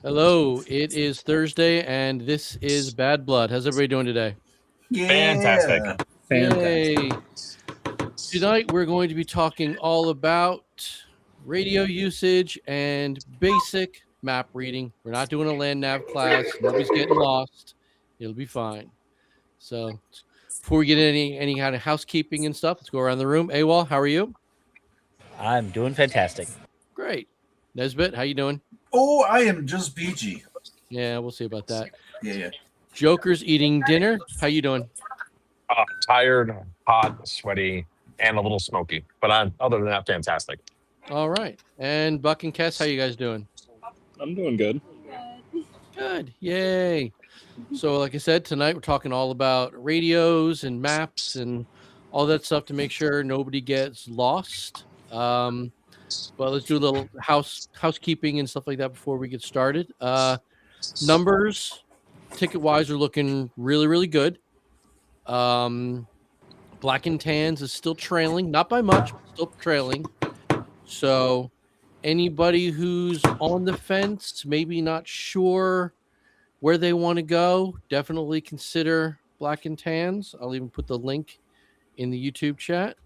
Hello, it is Thursday, and this is Bad Blood. How's everybody doing today? Fantastic. Yeah. Yay! Tonight we're going to be talking all about radio usage and basic map reading. We're not doing a land nav class. Nobody's getting lost. It'll be fine. So, before we get any kind of housekeeping and stuff, let's go around the room. AWOL, how are you? I'm doing fantastic. Great. Nesbit, how you doing? Oh, I am just peachy. Yeah, we'll see about that. Yeah. Joker's eating dinner. How you doing? Tired, hot, sweaty, and a little smoky. But other than that, fantastic. All right. And Buck and Kess, how you guys doing? I'm doing good. Good. Yay. So, like I said, tonight we're talking all about radios and maps and all that stuff to make sure nobody gets lost. But let's do a little housekeeping and stuff like that before we get started. Numbers, ticket-wise, are looking really, really good. Black and Tans is still trailing, not by much, but still trailing. So anybody who's on the fence, maybe not sure where they want to go, definitely consider Black and Tans. I'll even put the link in the YouTube chat.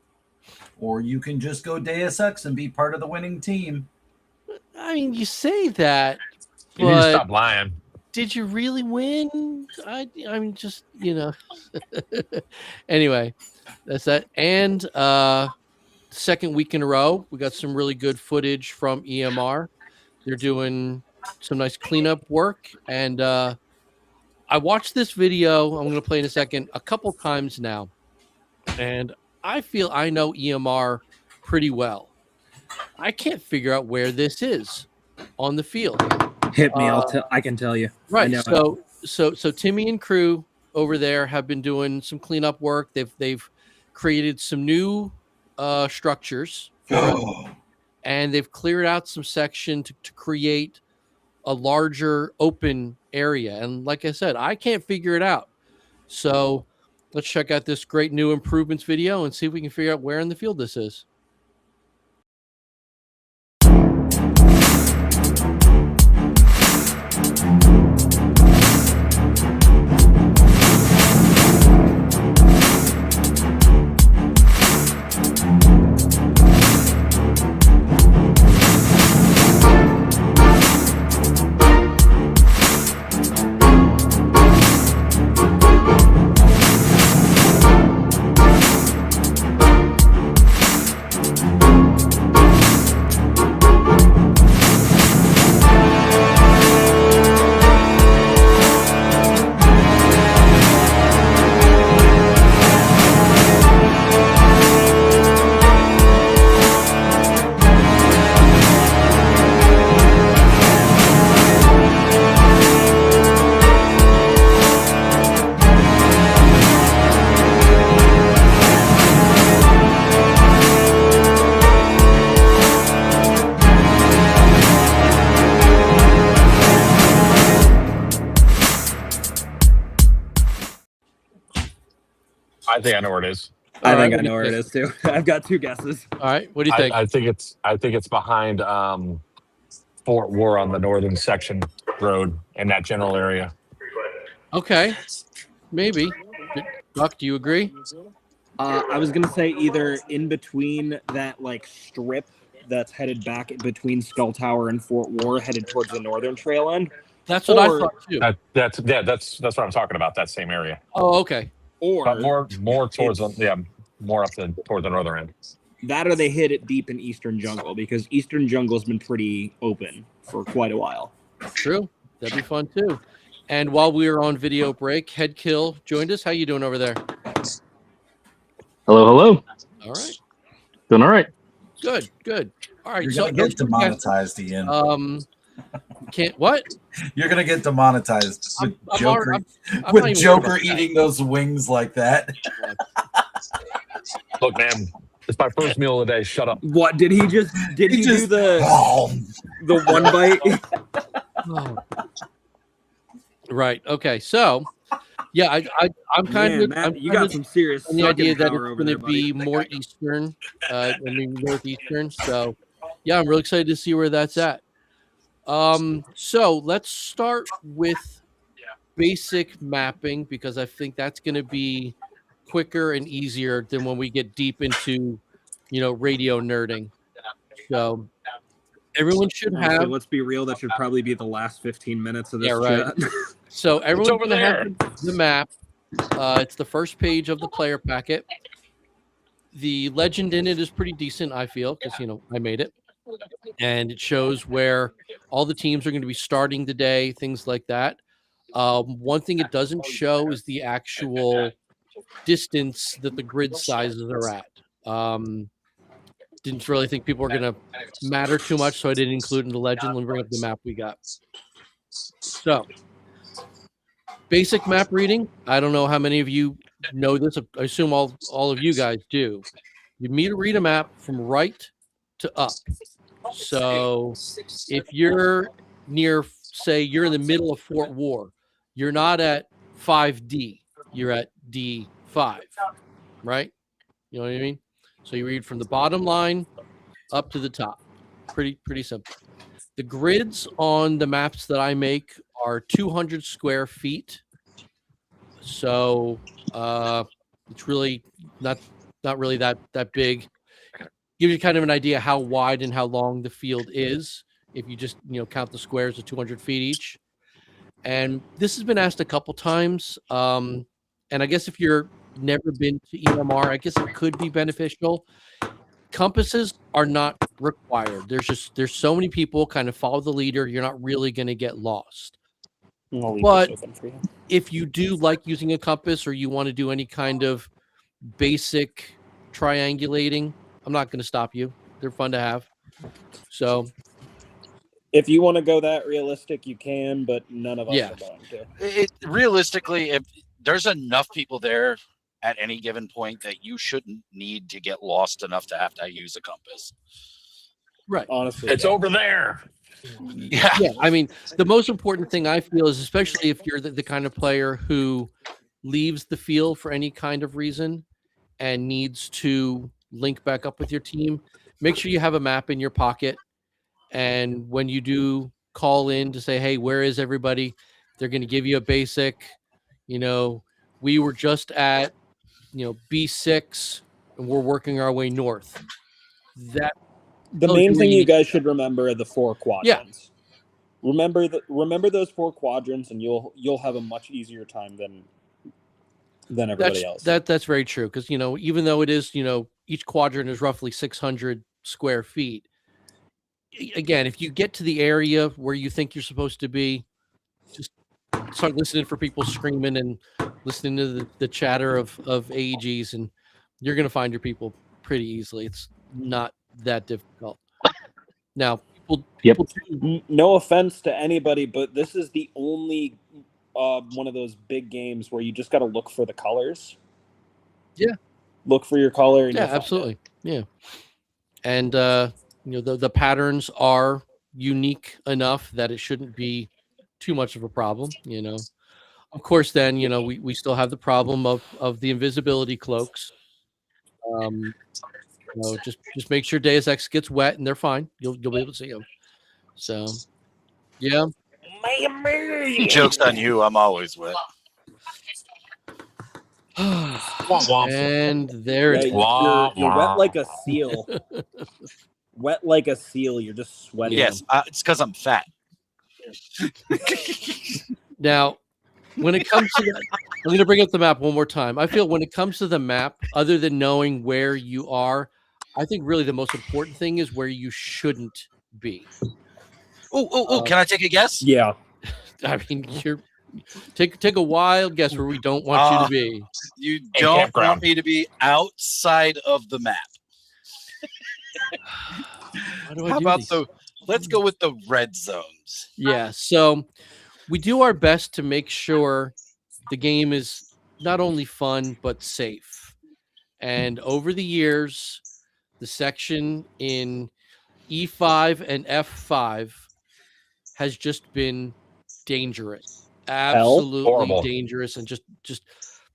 Or you can just go Deus Ex and be part of the winning team. I mean, you say that, You need to but stop lying. did you really win? I mean, just, Anyway, that's that. And second week in a row, we got some really good footage from EMR. They're doing some nice cleanup work. And I watched this video, I'm going to play in a second, a couple times now. And I feel I know EMR pretty well. I can't figure out where this is on the field. Hit me. I can tell you. Right. So Timmy and crew over there have been doing some cleanup work. They've created some new structures for it, and they've cleared out some section to create a larger open area. And like I said, I can't figure it out. So let's check out this great new improvements video and see if we can figure out where in the field this is. I think I know where it is. I think I know where it is too. I've got two guesses. All right. What do you think? I think it's behind Fort War on the northern section road in that general area. Okay. Maybe. Buck, do you agree? I was gonna say either in between that strip that's headed back between Skull Tower and Fort War, headed towards the northern trail end. That's what I thought too. That's what I'm talking about. That same area. Oh, okay. Or But more towards more up toward the northern end. that, or they hit it deep in Eastern Jungle, because Eastern Jungle's been pretty open for quite a while. True. That'd be fun too. And while we were on video break, Headkill joined us. How you doing over there? Hello. All right. Doing all right. Good. All right. You're gonna get demonetized, Ian. Can't what? You're gonna get demonetized with I'm Joker, I'm not with even Joker worried about eating those wings like that. Look, man, it's my first meal of the day. Shut up. What did he just? Did he do the one bite? Oh. Right. Okay. So, yeah, I'm kind of. Matt, you got some serious. The idea that it's power over going to there, buddy. be more eastern, maybe northeastern. So, yeah, I'm really excited to see where that's at. So let's start with basic mapping because I think that's going to be quicker and easier than when we get deep into, radio nerding. So everyone should Honestly, have, let's be real. That should probably be the last 15 minutes of this Yeah, right. chat. so everyone's over going to have there. the map. It's the first page of the player packet. The legend in it is pretty decent, I feel, because I made it, and it shows where all the teams are going to be starting the day, things like that. One thing it doesn't show is the actual distance that the grid sizes are at. Didn't really think people were going to matter too much, so I didn't include it in the legend. Let me bring up the map we got. So, basic map reading. I don't know how many of you know this. I assume all of you guys do. You read a map from right to up. So if you're near, say, you're in the middle of Fort War, you're not at 5D, you're at D5, right? You know what I mean? So you read from the bottom line up to the top. Pretty simple. The grids on the maps that I make are 200 square feet. So it's really not really that big. Gives you kind of an idea how wide and how long the field is if you just count the squares of 200 feet each. And this has been asked a couple times. And I guess if you're never been to EMR, I guess it could be beneficial. Compasses are not required. There's so many people kind of follow the leader. You're not really going to get lost. But if you do like using a compass or you want to do any kind of basic triangulating, I'm not going to stop you. They're fun to have. So If you want to go that realistic, you can, but none of us Yeah. are going to. Realistically, if there's enough people there at any given point that you shouldn't need to get lost enough to have to use a compass. Right. Honestly, It's over there. Yeah. Yeah, I mean, the most important thing I feel is, especially if you're the kind of player who leaves the field for any kind of reason and needs to link back up with your team, make sure you have a map in your pocket. And when you do call in to say, hey, where is everybody? They're going to give you a basic, we were just at, B6 and we're working our way north. That the tells main you where thing you you need- guys should remember are the 4 quadrants. Remember those 4 quadrants, and you'll have a much easier time than everybody else. That's very true, because even though it is, each quadrant is roughly 600 square feet. Again, if you get to the area where you think you're supposed to be, just start listening for people screaming and listening to the chatter of AEGs, and you're going to find your people pretty easily. It's not that difficult. Now, people No offense to anybody, but this is the only one of those big games where you just got to look for the colors. Yeah. Look for your color. And yeah, you'll find absolutely. it. Yeah. And, the patterns are unique enough that it shouldn't be too much of a problem, Of course, then, we still have the problem of the invisibility cloaks. Just make sure Deus Ex gets wet and they're fine. You'll be able to see them. So, yeah. Joke's on you. I'm always wet. And there it is. You're wet like a seal. Wet like a seal. You're just sweating. Yes, it's because I'm fat. Now, when it comes to that, I'm going to bring up the map one more time. I feel when it comes to the map, other than knowing where you are, I think really the most important thing is where you shouldn't be. Can I take a guess? Yeah. I mean, take a wild guess where we don't want you to be. You don't want me to be outside of the map. How about let's go with the red zones. Yeah, so we do our best to make sure the game is not only fun but safe. And over the years, the section in E5 and F5 has just been dangerous. Absolutely dangerous, and just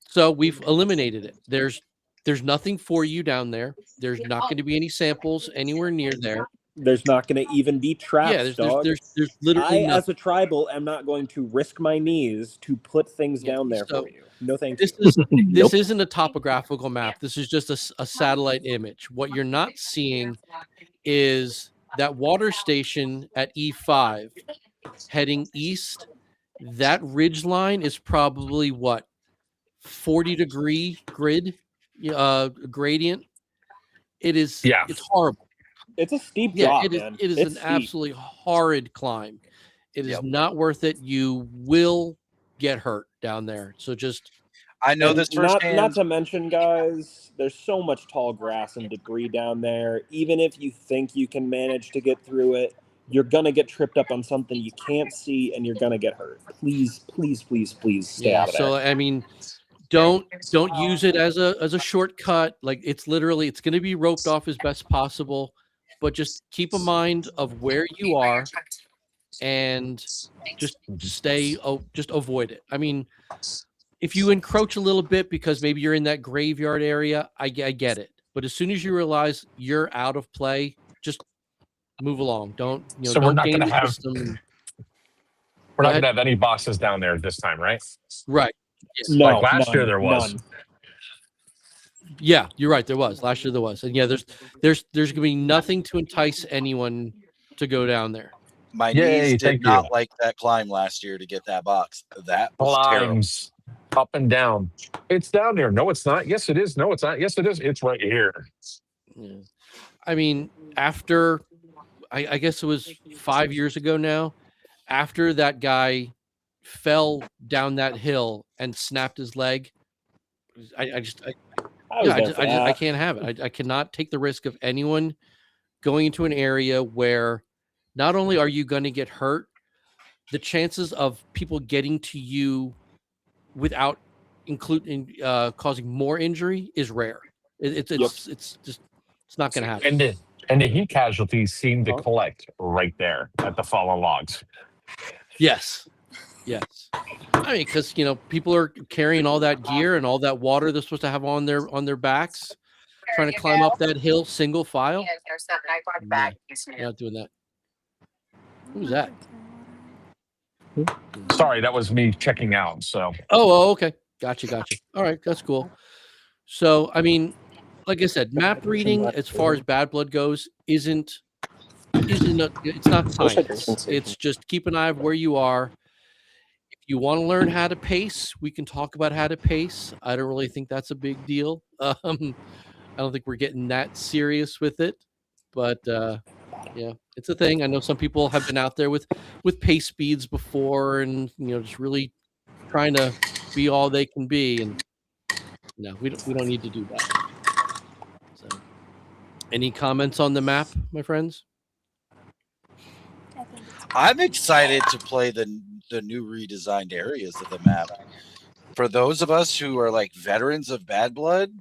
so we've eliminated it. There's nothing for you down there. There's not going to be any samples anywhere near there. There's not going to even be traps, Yeah, dog. there's literally I, nothing. as a tribal, am not going to risk my knees to put things Yeah, down there so for you. No, thank This you. is this isn't a topographical map. This is just a satellite image. What you're not seeing is that water station at E5 heading east. That ridge line is probably what 40-degree gradient. It's Yeah. horrible. It's a steep Yeah, drop, it is. man. It is It's an steep. absolutely horrid climb. It is Yep. not worth it. You will get hurt down there. So just I know And this not firsthand. to mention, guys, there's so much tall grass and debris down there. Even if you think you can manage to get through it, you're gonna get tripped up on something you can't see, and you're gonna get hurt. Please, please, please, please stay out of there. So I mean, don't use it as a shortcut. Like it's literally it's going to be roped off as best possible, but just keep a mind of where you are and just just avoid it. I mean, if you encroach a little bit because maybe you're in that graveyard area, I get it. But as soon as you realize you're out of play, just move along. Don't So we're don't not game going to the have system. we're Go not going ahead. to have any bosses down there this time, right? Right. No, Like last year none, there was. none. Yeah, you're right. There was last year. There was, and yeah, there's gonna be nothing to entice anyone to go down there. My Yay, knees did thank not you. like that climb last year to get that box. That was terrible. Climbs up and down. It's down there. No, it's not. Yes, it is. No, it's not. Yes, it is. It's right here. Yeah. I mean, after I guess it was 5 years ago now, after that guy fell down that hill and snapped his leg, I can't have it. I cannot take the risk of anyone going into an area where not only are you going to get hurt, the chances of people getting to you without including causing more injury is rare. It's just it's not going to happen. And the heat casualties seem to collect right there at the fallen logs. Yes. I mean, because people are carrying all that gear and all that water they're supposed to have on their backs, trying to climb up that hill single file. Nah, not doing that. Who's that? Sorry, that was me checking out. So Okay. Gotcha. All right, that's cool. So, I mean, like I said, map reading as far as Bad Blood goes isn't it's not science. It's just keep an eye of where you are. If you want to learn how to pace, we can talk about how to pace. I don't really think that's a big deal. I don't think we're getting that serious with it, but yeah, it's a thing. I know some people have been out there with pace speeds before, and just really trying to be all they can be, and no, we don't need to do that. So, any comments on the map, my friends? I'm excited to play the new redesigned areas of the map. For those of us who are like veterans of Bad Blood,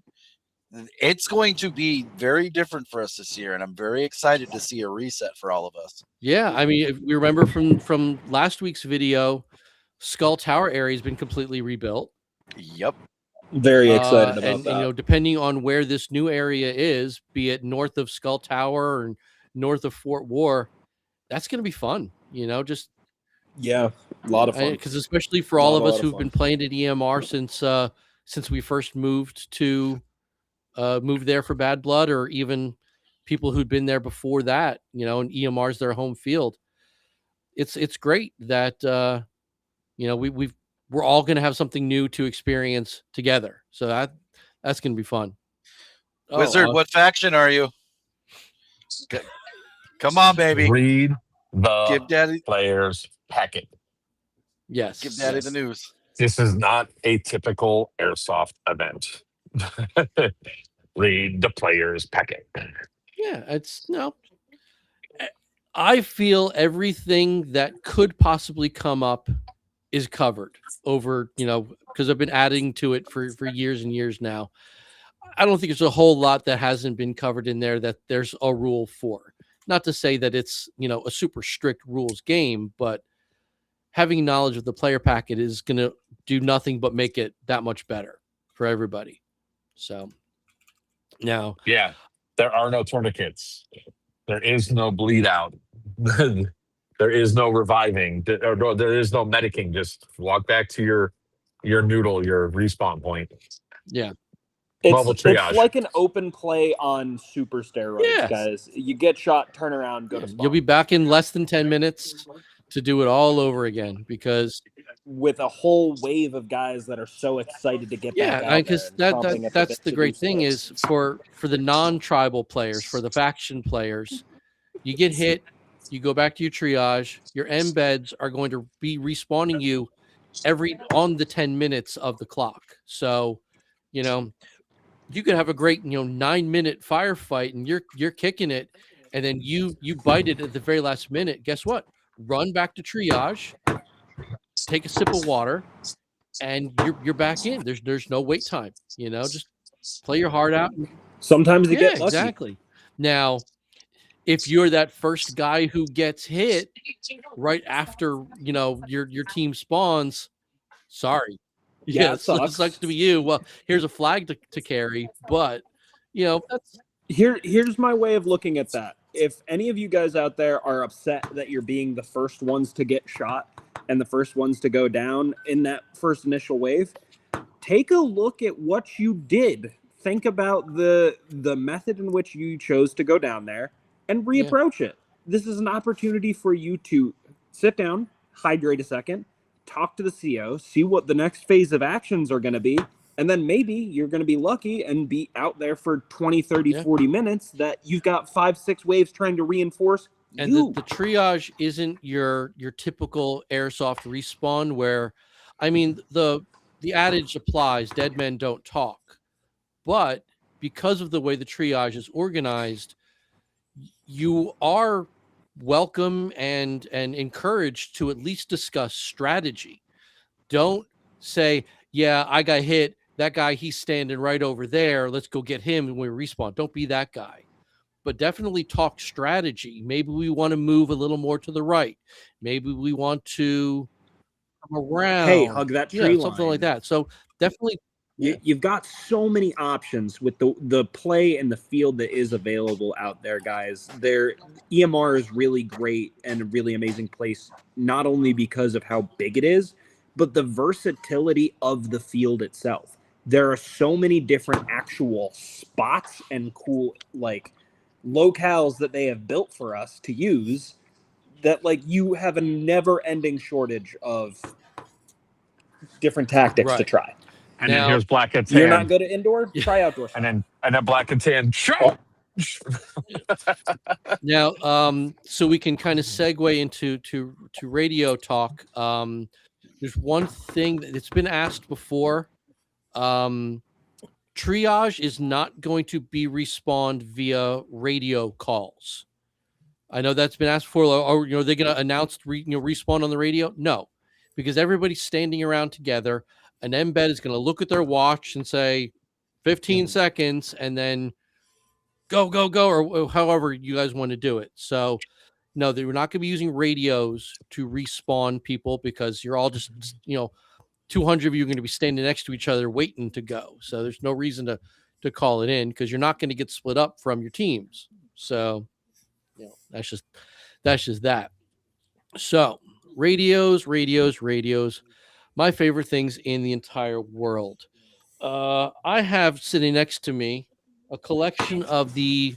it's going to be very different for us this year, and I'm very excited to see a reset for all of us. Yeah, I mean, if we remember from last week's video, Skull Tower area has been completely rebuilt. Yep. Very excited about that. And depending on where this new area is, be it north of Skull Tower or north of Fort War, that's going to be fun. Just a lot of fun. Because especially for all of us who've been playing at EMR since we first moved there for Bad Blood, or even people who'd been there before that, and EMR's their home field. It's great that we're all going to have something new to experience together. So that's going to be fun. Wizard, what faction are you? Come on, baby. Read the Give Daddy player's packet. Yes. Give Daddy the news. This is not a typical Airsoft event. Read the player's packet. Yeah, I feel everything that could possibly come up is covered over, because I've been adding to it for years and years now. I don't think there's a whole lot that hasn't been covered in there that there's a rule for. Not to say that it's, a super strict rules game, but having knowledge of the player packet is going to do nothing but make it that much better for everybody. So now, yeah, there are no tourniquets. There is no bleed out. There is no reviving. There is no medicing. Just walk back to your noodle, your respawn point. Yeah. Mobile It's triage. like an open play on super steroids, Yes. guys. You get shot, turn around, go to spawn. You'll be back in less than 10 minutes to do it all over again because with a whole wave of guys that are so excited to get back out because there and chomping at the that's bit the to great do thing so. is for the non-tribal players, for the faction players, you get hit, you go back to your triage, your embeds are going to be respawning you on the 10 minutes of the clock. So, you know, you could have a great 9-minute firefight and you're kicking it, and then you bite it at the very last minute. Guess what? Run back to triage, take a sip of water, and you're back in. There's no wait time. Just play your heart out. Sometimes you get lucky. Exactly. Now, if you're that first guy who gets hit right after your team spawns, sorry. Yeah, it it sucks to be you. Well, here's a flag to carry, but that's here's my way of looking at that. If any of you guys out there are upset that you're being the first ones to get shot and the first ones to go down in that first initial wave, take a look at what you did. Think about the method in which you chose to go down there and reapproach it. This is an opportunity for you to sit down, hydrate a second, talk to the CO, see what the next phase of actions are going to be, and then maybe you're going to be lucky and be out there for 20, 30, 40 minutes that you've got 5-6 waves trying to reinforce and you. The triage isn't your typical airsoft respawn where, I mean, the adage applies, dead men don't talk. But because of the way the triage is organized, you are welcome and encouraged to at least discuss strategy. Don't say, yeah, I got hit. That guy, he's standing right over there. Let's go get him and we respawn. Don't be that guy. But definitely talk strategy. Maybe we want to move a little more to the right. Maybe we want to come around. Hey, hug that tree line. Something like that. So definitely. You've got so many options with the play and the field that is available out there, guys. EMR is really great and a really amazing place, not only because of how big it is, but the versatility of the field itself. There are so many different actual spots and cool locales that they have built for us to use that you have a never-ending shortage of different tactics to try. And then here's black and tan. You're not good at indoor? Try outdoor. And then black and tan. Now, so we can kind of segue into radio talk. There's one thing that's been asked before. Triage is not going to be respawned via radio calls. I know that's been asked before. Or they're going to announce respawn on the radio? No, because everybody's standing around together. An embed is going to look at their watch and say 15 seconds and then go, or however you guys want to do it. So, no, they're not going to be using radios to respawn people because you're all just, 200 of you are going to be standing next to each other waiting to go. So there's no reason to call it in because you're not going to get split up from your teams. So, that's just that. So radios. My favorite things in the entire world. I have sitting next to me a collection of the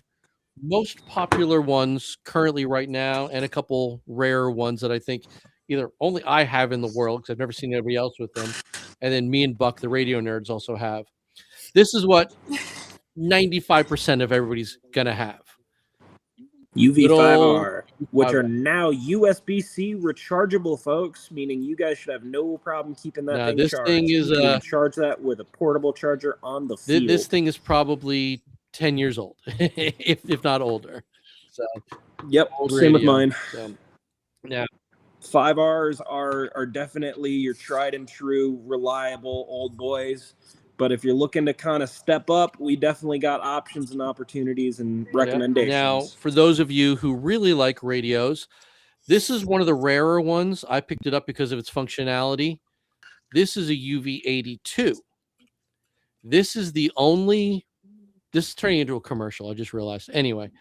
most popular ones currently right now and a couple rarer ones that I think either only I have in the world because I've never seen anybody else with them. And then me and Buck, the radio nerds, also have. This is what 95% of everybody's going to have. UV5R, which are now USB-C rechargeable, folks, meaning you guys should have no problem keeping that thing this charged. Thing is, you can charge that with a portable charger on the field. This thing is probably 10 years old, if not older. So, yep, same with mine. So, yeah. 5Rs are definitely your tried and true, reliable old boys. But if you're looking to kind of step up, we definitely got options and opportunities and recommendations. Now, for those of you who really like radios, this is one of the rarer ones. I picked it up because of its functionality. This is a UV82. This is the only This is turning into a commercial. I just realized. Anyway,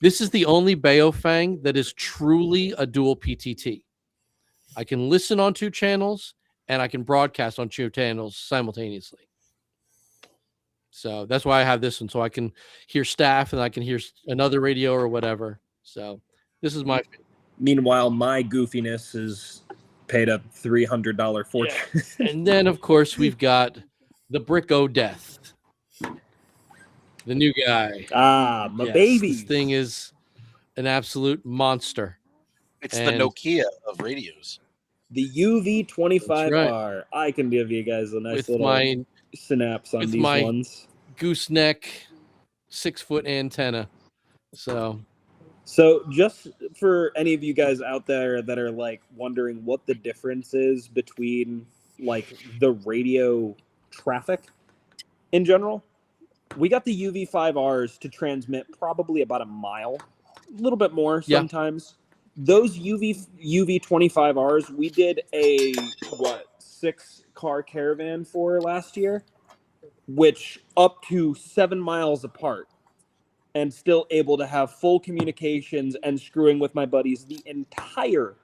this is the only Baofeng that is truly a dual PTT. I can listen on 2 channels and I can broadcast on 2 channels simultaneously. So that's why I have this one, so I can hear staff and I can hear another radio or whatever. So this is my. Meanwhile, my goofiness is paid a $300 fortune. Yeah. And then, of course, we've got the Brick O'Death, the new guy. My Yes, baby. This thing is an absolute monster. It's the Nokia of radios. The UV25R. I can give you guys a nice With little my synapse on with these my- ones. gooseneck 6-foot antenna. So just for any of you guys out there that are like wondering what the difference is between like the radio traffic in general, we got the UV5Rs to transmit probably about a mile, a little bit more Yeah. sometimes. Those UV25Rs, we did a 6-car caravan for last year, which up to 7 miles apart, and still able to have full communications and screwing with my buddies the entire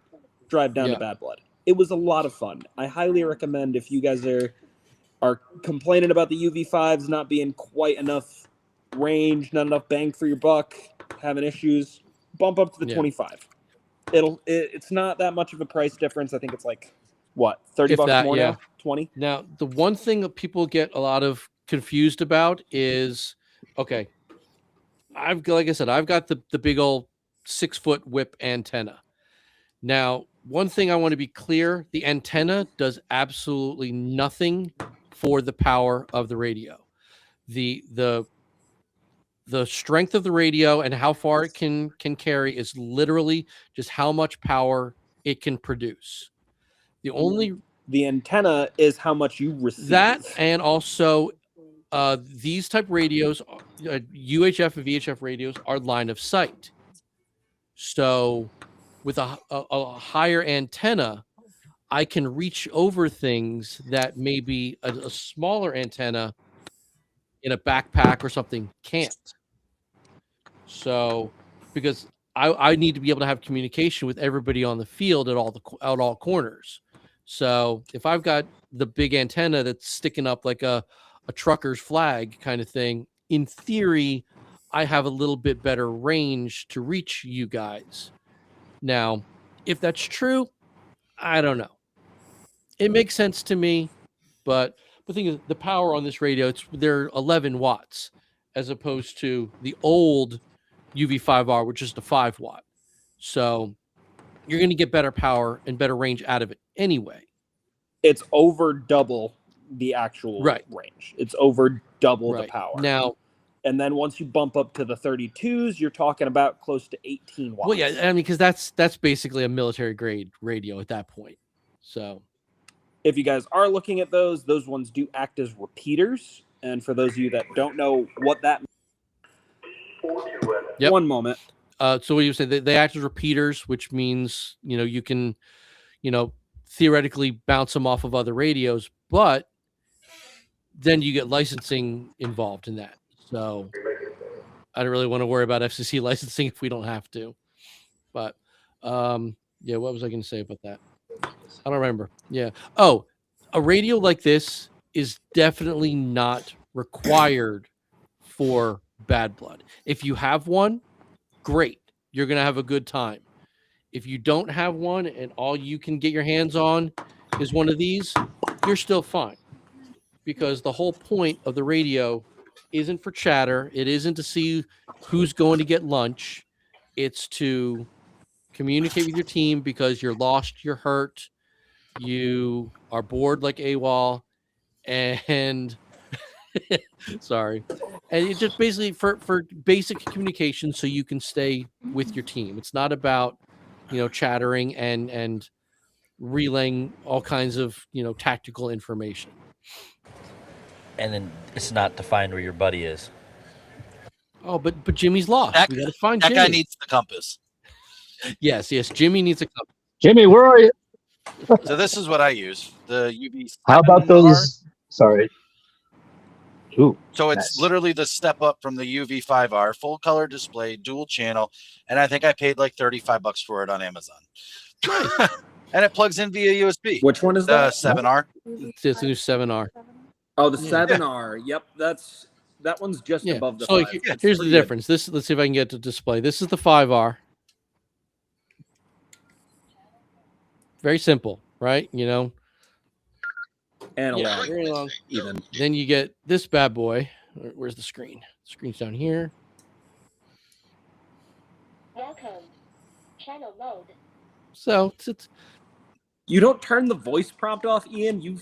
drive down to Bad Blood. It was a lot of fun. I highly recommend, if you guys are complaining about the UV5s not being quite enough range, not enough bang for your buck, having issues, bump up to the 25. It's not that much of a price difference. I think it's like $30 more now? 20. Now, the one thing that people get a lot of confused about is, okay, like I said, I've got the big old 6-foot whip antenna. Now, one thing I want to be clear, the antenna does absolutely nothing for the power of the radio. The strength of the radio and how far it can carry is literally just how much power it can produce. The antenna is how much you receive. That, and also these type radios, UHF and VHF radios, are line of sight. So with a higher antenna, I can reach over things that maybe a smaller antenna in a backpack or something can't. So because I need to be able to have communication with everybody on the field at all corners. So if I've got the big antenna that's sticking up like a trucker's flag kind of thing, in theory, I have a little bit better range to reach you guys. Now, if that's true, I don't know. It makes sense to me, but the thing is, the power on this radio, they're 11 watts, as opposed to the old UV5R, which is the 5 watt. So you're going to get better power and better range out of it anyway. It's over double the actual range. It's over double the power. Now, and then once you bump up to the 32s, you're talking about close to 18 watts. Well, yeah, I mean, because that's basically a military grade radio at that point. So if you guys are looking at those ones do act as repeaters. And for those of you that don't know what that means, one moment. So what you say, they act as repeaters, which means, you can, theoretically bounce them off of other radios, but then you get licensing involved in that. So I don't really want to worry about FCC licensing if we don't have to. But what was I going to say about that? I don't remember. Yeah. Oh, a radio like this is definitely not required for Bad Blood. If you have one, great. You're going to have a good time. If you don't have one and all you can get your hands on is one of these, you're still fine. Because the whole point of the radio isn't for chatter. It isn't to see who's going to get lunch. It's to communicate with your team because you're lost, you're hurt, you are bored like AWOL, and sorry. And it's just basically for basic communication so you can stay with your team. It's not about, chattering and relaying all kinds of, tactical information. And then it's not to find where your buddy is. Oh, but Jimmy's lost. We got to find that Jimmy. guy needs the compass. Yes, Jimmy needs a compass. Jimmy, where are you? So this is what I use. The UV. How about those? Sorry. Ooh, So it's nice. literally the step up from the UV5R, full color display, dual channel, and I think I paid like $35 for it on Amazon. And it plugs in via USB. Which one is The that? 7R. It's the new 7R. Oh, the Yeah. 7R. Yep, that one's just Yeah. above the So 5. It's here's the pretty good. difference. Let's see if I can get to display. This is the 5R. Very simple, right? You know. Analog. Very long. Even. Then you get this bad boy. Where's the screen? The screen's down here. Welcome. Channel mode. So it's You don't turn the voice prompt off, Ian.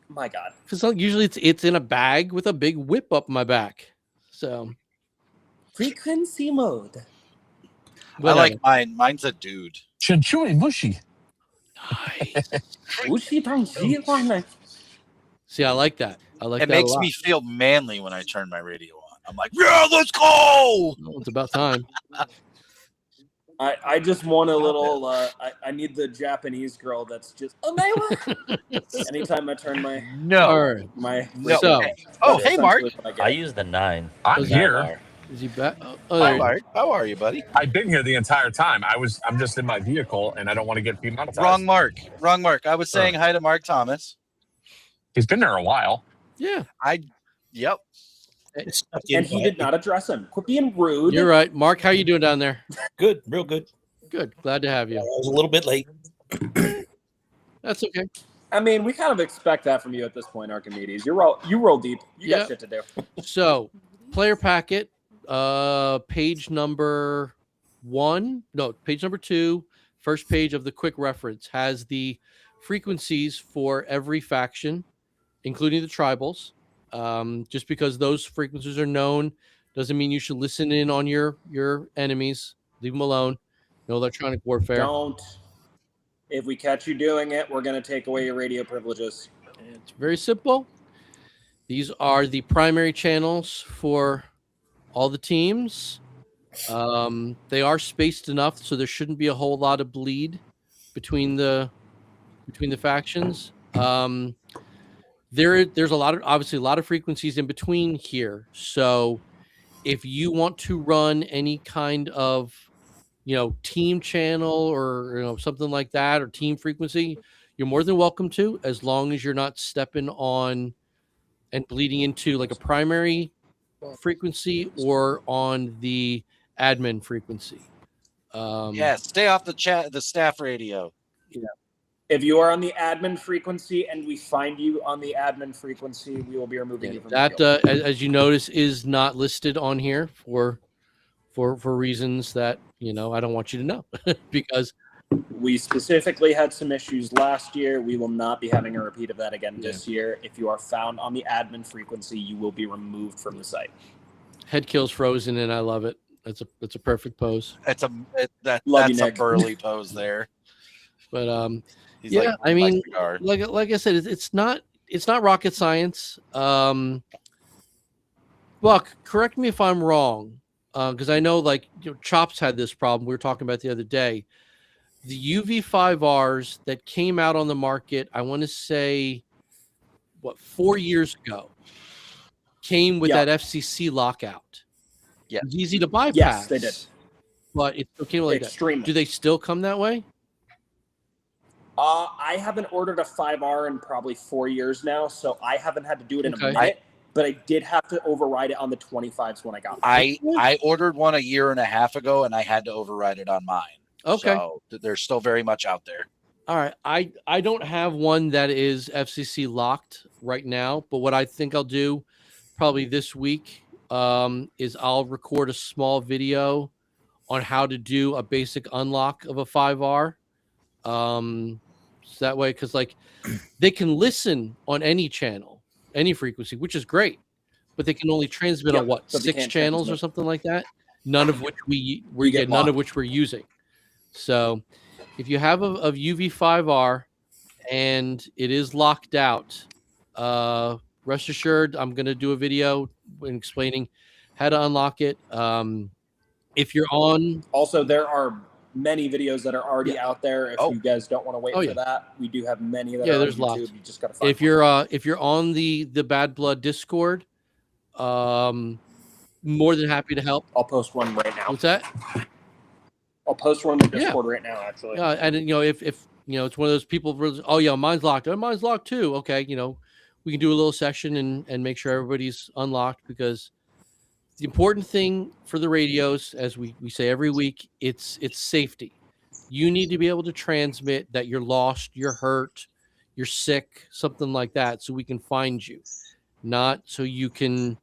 My God. because usually it's in a bag with a big whip up my back. So Frequency mode. I like mine. Mine's a dude. Chinchui mushy. See, I like that. I like It that. makes a lot. me feel manly when I turn my radio on. I'm like, yeah, let's go. Well, it's about time. I just want a little. I need the Japanese girl that's just. Anytime I turn my All right. No. So, hey, Mark. I use the 9. I'm Was here. 9R. Is he back? Hi, Mark. How are you, buddy? I've been here the entire time. I'm just in my vehicle, and I don't want to get demonetized. Wrong Mark. I was saying hi to Mark Thomas. He's been there a while. Yeah. Yep. And he did not address him. Quit being rude. You're right. Mark, how you doing down there? Good, real good. Good. Glad to have you. I was a little bit late. That's okay. I mean, we kind of expect that from you at this point, Archimedes. You roll deep. You got shit to do. So, player packet, page number 1, no, page number 2, first page of the quick reference has the frequencies for every faction, including the tribals. Just because those frequencies are known doesn't mean you should listen in on your enemies. Leave them alone. No electronic warfare. Don't. If we catch you doing it, we're going to take away your radio privileges. It's very simple. These are the primary channels for all the teams. They are spaced enough, so there shouldn't be a whole lot of bleed between the factions. There's obviously a lot of frequencies in between here. So if you want to run any kind of team channel or something like that, or team frequency, you're more than welcome to, as long as you're not stepping on and bleeding into like a primary frequency or on the admin frequency. Stay off the staff radio. If you are on the admin frequency and we find you on the admin frequency, we will be removing you from the field. As you notice, is not listed on here for reasons that I don't want you to know because we specifically had some issues last year. We will not be having a repeat of that again this year. If you are found on the admin frequency, you will be removed from the site. Head kills frozen, and I love it. That's a perfect pose. That's a Nick. burly pose there. But He's yeah, I mean, like like I said, it's not rocket science. Buck, correct me if I'm wrong, because I know Chops had this problem we were talking about the other day. The UV5Rs that came out on the market, I want to say, 4 years ago, came with that FCC lockout. Yeah, it was easy to bypass. Yes, they did. But it still came like Extremely. that. Do they still come that way? I haven't ordered a 5R in probably 4 years now, so I haven't had to do it in a minute. But I did have to override it on the 25s when I got it. I ordered one a year and a half ago, and I had to override it on mine. Okay. So they're still very much out there. All right. I don't have one that is FCC locked right now, but what I think I'll do probably this week is I'll record a small video on how to do a basic unlock of a 5R. So that way, because they can listen on any channel, any frequency, which is great, but they can only transmit on 6 channels or something like that. None of which none of which we're using. So if you have a UV5R and it is locked out, rest assured, I'm going to do a video explaining how to unlock it. If you're on, also there are many videos that are already out there. If you guys don't want to wait for that, we do have many that are on there's YouTube. lots. You just got to find if you're on the Bad Blood Discord, more than happy to help. I'll post one right now. What's that? I'll post one in Discord right now, actually. Yeah, and if it's one of those people, mine's locked. Oh, mine's locked too. Okay, we can do a little session and make sure everybody's unlocked, because the important thing for the radios, as we say every week, it's safety. You need to be able to transmit that you're lost, you're hurt, you're sick, something like that, so we can find you, not so you can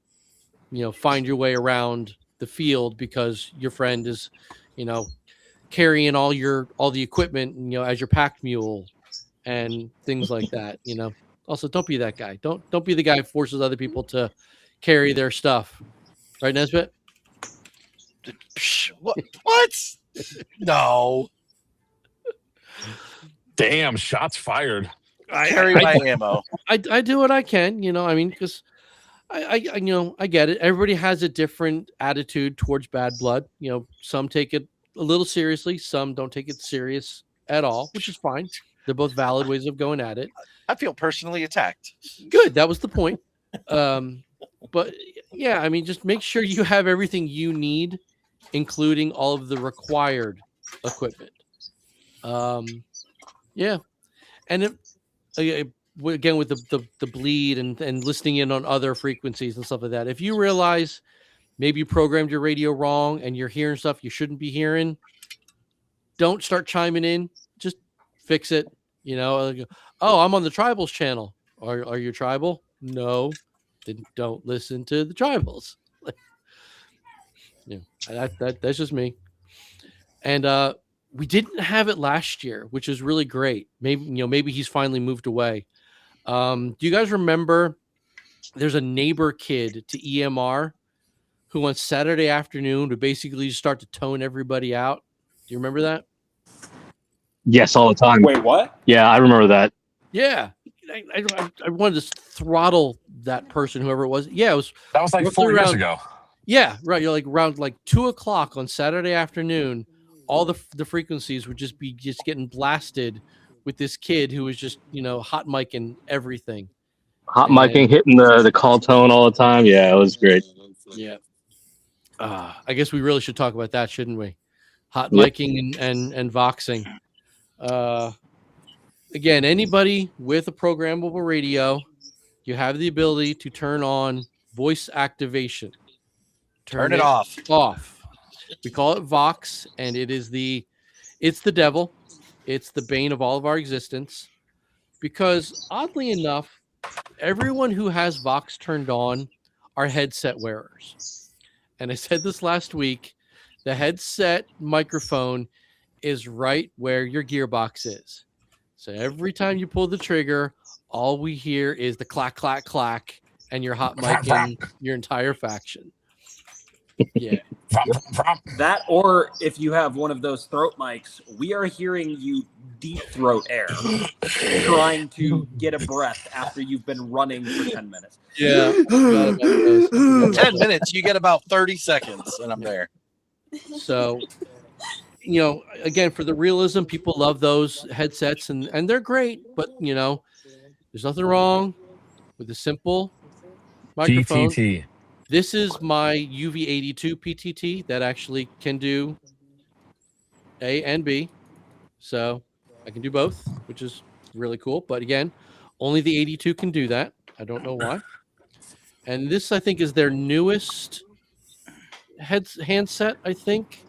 find your way around the field because your friend is carrying all the equipment as your pack mule and things like that. Also, don't be that guy. Don't be the guy who forces other people to carry their stuff, right, Nesbitt? What? No. Damn, shots fired. I carry my ammo. I do what I can, because I get it. Everybody has a different attitude towards Bad Blood. Some take it a little seriously, some don't take it serious at all, which is fine. They're both valid ways of going at it. I feel personally attacked. Good, that was the point. But yeah, just make sure you have everything you need, including all of the required equipment. Yeah, and again with the bleed and listening in on other frequencies and stuff like that. If you realize maybe you programmed your radio wrong and you're hearing stuff you shouldn't be hearing, don't start chiming in. Just fix it. Oh, I'm on the Tribals channel. Are you tribal? No, then don't listen to the Tribals. That's just me. And we didn't have it last year, which is really great. Maybe he's finally moved away. Do you guys remember? There's a neighbor kid to EMR who on Saturday afternoon would basically just start to tone everybody out. Do you remember that? Yes, all the time. Wait, what? Yeah, I remember that. Yeah. I wanted to throttle that person, whoever it was. Yeah, that was like 4 years ago. Yeah, right. You're around 2:00 on Saturday afternoon. All the frequencies would just be getting blasted with this kid who was just hot micing everything. Hot micing, hitting the call tone all the time. Yeah, it was great. Yeah. I guess we really should talk about that, shouldn't we? Hot micing and voxing. Again, anybody with a programmable radio, you have the ability to turn on voice activation. Turn it off. We call it Vox, and it's the devil. It's the bane of all of our existence, because oddly enough, everyone who has Vox turned on are headset wearers. And I said this last week, the headset microphone is right where your gearbox is. So every time you pull the trigger, all we hear is the clack, clack, clack, and you're hot micing your entire faction. Yeah. That, or if you have one of those throat mics, we are hearing you deep throat air, trying to get a breath after you've been running for 10 minutes. Yeah. 10 minutes, you get about 30 seconds, and I'm there. So, again, for the realism, people love those headsets, and they're great, but, there's nothing wrong with a simple microphone. PTT. This is my UV82 PTT that actually can do A and B. So I can do both, which is really cool. But again, only the 82 can do that. I don't know why. And this, I think, is their newest handset, I think.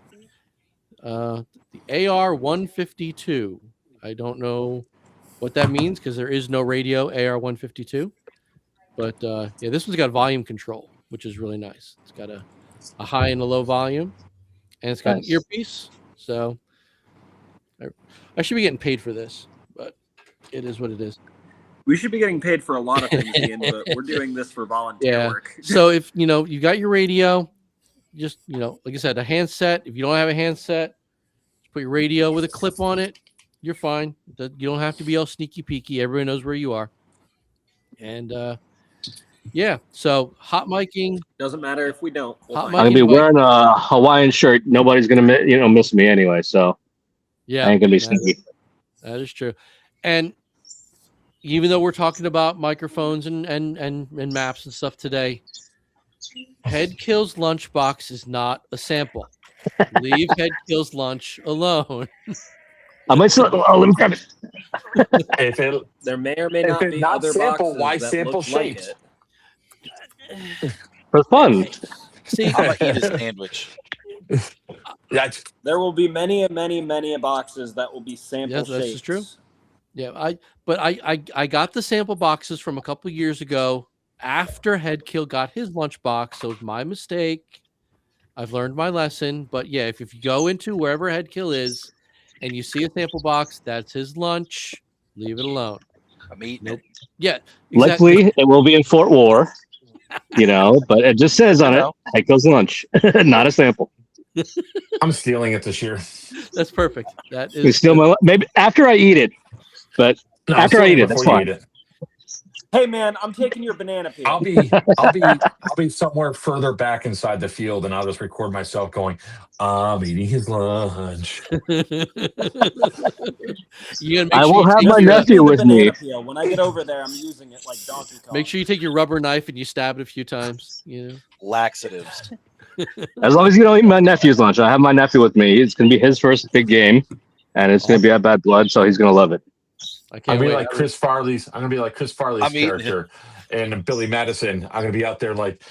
The AR-152. I don't know what that means because there is no radio AR-152. But yeah, this one's got volume control, which is really nice. It's got a high and a low volume, and it's got an earpiece. So I should be getting paid for this, but it is what it is. We should be getting paid for a lot of things, Ian, but we're doing this for volunteer work. So if you got your radio, just like I said, a handset. If you don't have a handset, just put your radio with a clip on it. You're fine. You don't have to be all sneaky peeky. Everyone knows where you are. And yeah, so hot miking doesn't matter if we don't. I'm gonna be wearing a Hawaiian shirt. Nobody's gonna miss me anyway. So Yeah, I ain't gonna be that sneaky. that is true. And even though we're talking about microphones and maps and stuff today, Head Kills Lunchbox is not a sample. Leave Head Kills Lunch alone. I might still. Oh, let me grab it. If it There may or may if not it's be not other sample, boxes why that sample look like shapes? it. For fun. See, I'm gonna eat a sandwich. That's There will be many and many, many boxes that will be sample Yes, this shapes. is true. Yeah, I got the sample boxes from a couple years ago after Headkill got his lunchbox, so it's my mistake. I've learned my lesson. But yeah, if you go into wherever Headkill is and you see a sample box, that's his lunch. Leave it alone. I'm eating Nope. it. Yeah, exactly. Luckily, it will be in Fort War. But it just says on it, Head Kills Lunch, not a sample. I'm stealing it this year. That's perfect. That You is steal my maybe after I eat it, but No, I'm after I stealing eat it it, that's before you fine. eat it. Hey man, I'm taking your banana peel. I'll be somewhere further back inside the field, and I'll just record myself going, "I'm eating his lunch." You gotta I make sure will you have take my your nephew with me. banana peel. When I get over there, I'm using it like Donkey Kong. make sure you take your rubber knife and you stab it a few times. You know, Laxatives. As long as you don't eat my nephew's lunch, I have my nephew with me. It's gonna be his first big game, and it's gonna be at Bad Blood, so he's gonna love it. I I'm can't gonna be wait. like Chris Farley's. I'm gonna be like Chris Farley's I'm eating it. character, and Billy Madison. I'm gonna be out there like,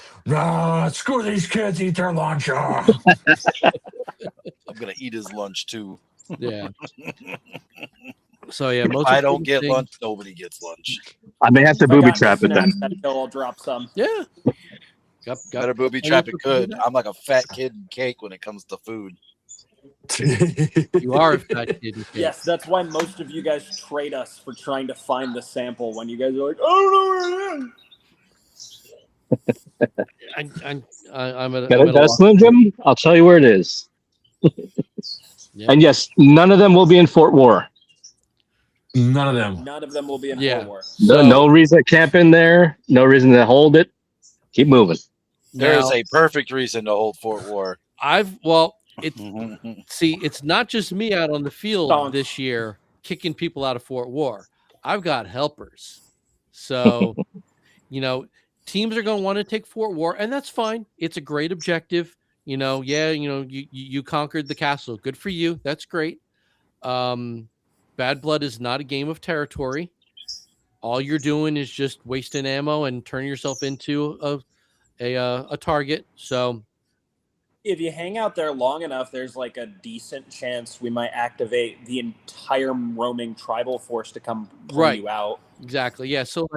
screw these kids, eat their lunch. Ah." I'm gonna eat his lunch too. Yeah. So yeah, If most I don't important get thing- lunch, nobody gets lunch. I may have to If I booby got trap it then. snacks, I'll drop some. Yeah. Got Better booby plenty trap of it people do good. I'm like a fat kid in cake when it comes to food. that. You are a fat kid. You can't. Yes, that's why most of you guys trade us for trying to find the sample when you guys are like, I don't know where it is. I'm at Got a a loss. Slim Jim? I'll tell you where it is. Yeah. And yes, none of them will be in Fort War. None of them. None of them will be in Yeah. Fort War. No, So- no reason to camp in there. No reason to hold it. Keep moving. There is Now, a perfect reason to hold Fort War. it's not just me out on the field Stonks. this year kicking people out of Fort War. I've got helpers. So, teams are going to want to take Fort War, and that's fine. It's a great objective. You conquered the castle. Good for you. That's great. Bad Blood is not a game of territory. All you're doing is just wasting ammo and turning yourself into a target. So If you hang out there long enough, there's like a decent chance we might activate the entire roaming tribal force to come pull you out. Exactly. Yeah. So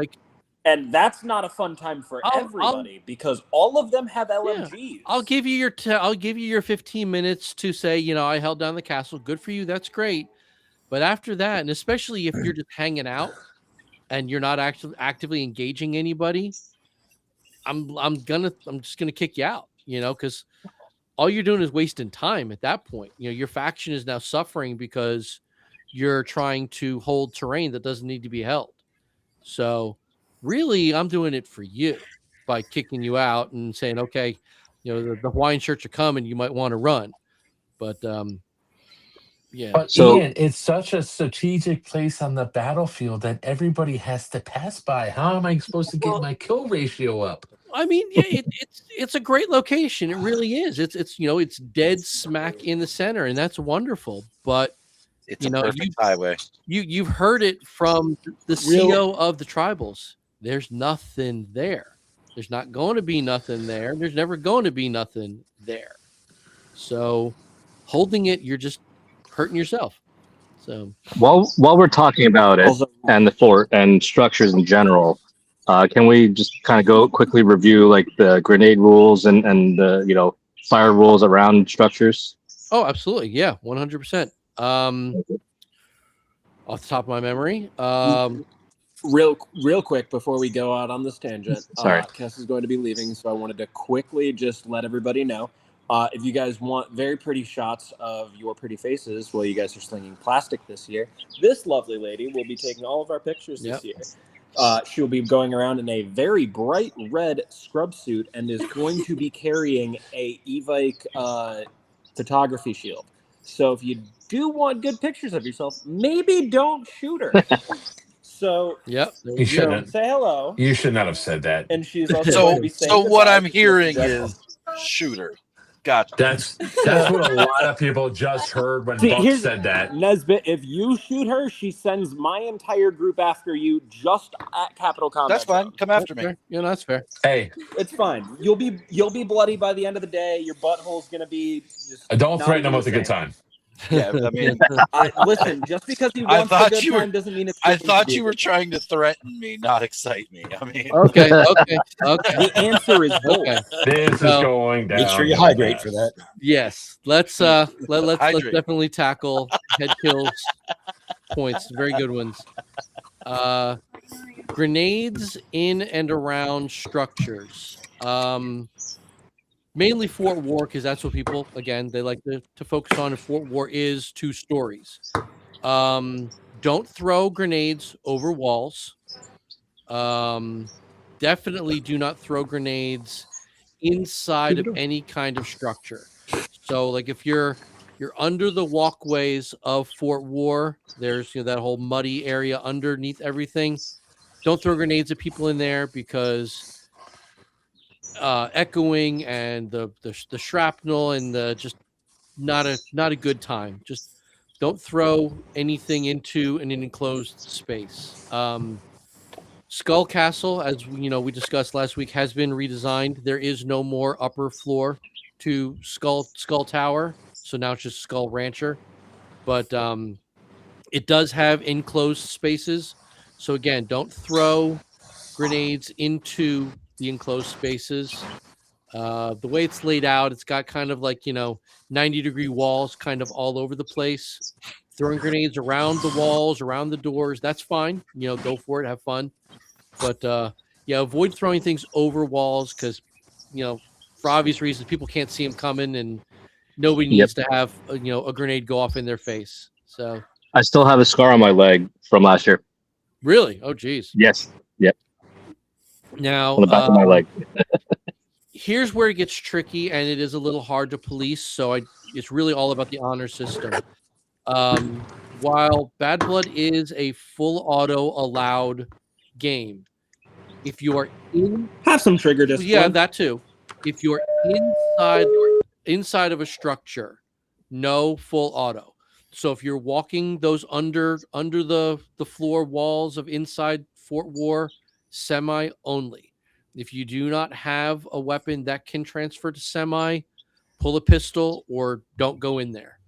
and that's not a fun time for everybody because all of them have LMGs. Yeah, I'll give you your 15 minutes to say, I held down the castle. Good for you. That's great. But after that, and especially if you're just hanging out and you're not actually actively engaging anybody, I'm just gonna kick you out, because all you're doing is wasting time at that point. Your faction is now suffering because you're trying to hold terrain that doesn't need to be held. So really, I'm doing it for you by kicking you out and saying, okay, the Hawaiian shirts are coming. You might want to run. But yeah. But Ian, it's such a strategic place on the battlefield that everybody has to pass by. How am I supposed to get my kill ratio up? I mean, yeah, it's a great location. It really is. It's dead smack in the center, and that's wonderful. But it's a perfect highway. You've heard it from the CEO of the tribals. There's nothing there. There's not going to be nothing there. There's never going to be nothing there. So holding it, you're just hurting yourself. So while we're talking about it and the fort and structures in general, can we just kind of go quickly review like the grenade rules and the fire rules around structures? Oh, absolutely. Yeah, 100%. Off the top of my memory. Real quick before we go out on this tangent. Sorry. Kess is going to be leaving, so I wanted to quickly just let everybody know. If you guys want very pretty shots of your pretty faces while you guys are slinging plastic this year, this lovely lady will be taking all of our pictures this year. She'll be going around in a very bright red scrub suit and is going to be carrying a Evike photography shield. So if you do want good pictures of yourself, maybe don't shoot her. So Yep. You shouldn't. say hello. You should not have said that. And she's also going to be saying So what goodbye I'm because she has to hearing dress. is shooter. Gotcha. That's what a lot of people just heard when See, Buck here's said that. Nesbit, if you shoot her, she sends my entire group after you just at Capital Combat. That's fine. Zone. Come after me. Fair. Yeah, that's fair. Hey, It's fine. You'll be bloody by the end of the day. Your butthole's gonna be just. don't not threaten him even with a the good same. time. Yeah, I mean, Listen, just because he I wants a thought good you were- time doesn't mean it's. I going to thought be a you were good trying to threaten me, not excite me. I mean, Okay. Okay. The answer is both. Okay. This No. is going down. Make sure you really hydrate fast. for that. Yes. Let's let's Hydrate. definitely tackle head kills points. Very good ones. Grenades in and around structures. Mainly Fort War, because that's what people, again, they like to focus on. And Fort War is 2 stories. Don't throw grenades over walls. Definitely do not throw grenades inside of any kind of structure. So, like if you're under the walkways of Fort War, there's that whole muddy area underneath everything. Don't throw grenades at people in there because echoing and the shrapnel and the just not a good time. Just don't throw anything into an enclosed space. Skull Castle, as we discussed last week, has been redesigned. There is no more upper floor to Skull Tower, so now it's just Skull Rancher. But it does have enclosed spaces. So again, don't throw grenades into the enclosed spaces. The way it's laid out, it's got kind of like 90-degree walls kind of all over the place. Throwing grenades around the walls, around the doors, that's fine. Go for it, have fun. But avoid throwing things over walls because for obvious reasons people can't see them coming, and nobody needs to have a grenade go off in their face. So I still have a scar on my leg from last year. really, oh geez. Yes. Yep. Now On the back of my leg. Here's where it gets tricky, and it is a little hard to police. So it's really all about the honor system. While Bad Blood is a full auto allowed game, if you are Have some trigger discipline. yeah, that too. If you're inside of a structure, no full auto. So if you're walking those under the floor walls of inside Fort War, semi only. If you do not have a weapon that can transfer to semi, pull a pistol or don't go in there.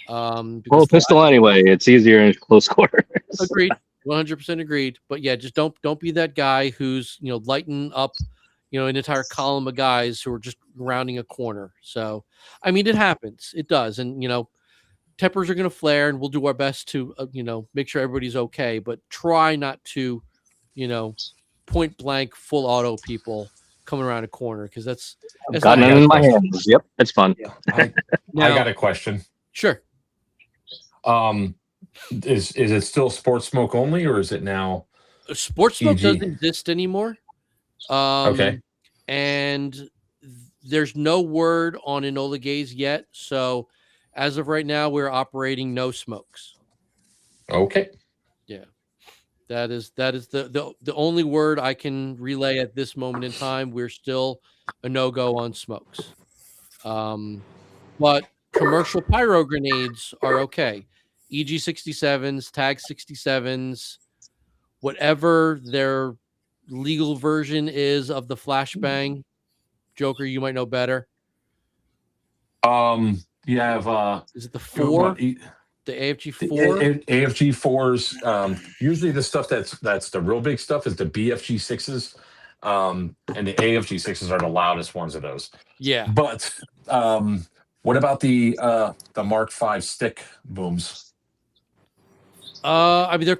Well, a pistol anyway. It's easier in close quarters. Agreed. 100% agreed. But yeah, just don't be that guy who's lighting up an entire column of guys who are just rounding a corner. So I mean, it happens. It does. And tempers are going to flare, and we'll do our best to make sure everybody's okay, but try not to point blank full auto people coming around a corner, because that's Got not it in my hands. Yep, it's fun. I Now- got a question. Sure. Is it still sports smoke only, or is it now? Sports smoke EG. doesn't exist anymore. Okay. And there's no word on Enola Gaze yet. So as of right now, we're operating no smokes. Okay. Yeah. That is the only word I can relay at this moment in time. We're still a no-go on smokes. But commercial pyro grenades are okay. EG 67s, Tag 67s, whatever their legal version is of the flashbang. Joker, you might know better. You have Is it the 4? The AFG 4? AFG 4s. Usually the stuff that's the real big stuff is the BFG 6s. And the AFG 6s are the loudest ones of those. Yeah. But what about the Mark V stick booms? I mean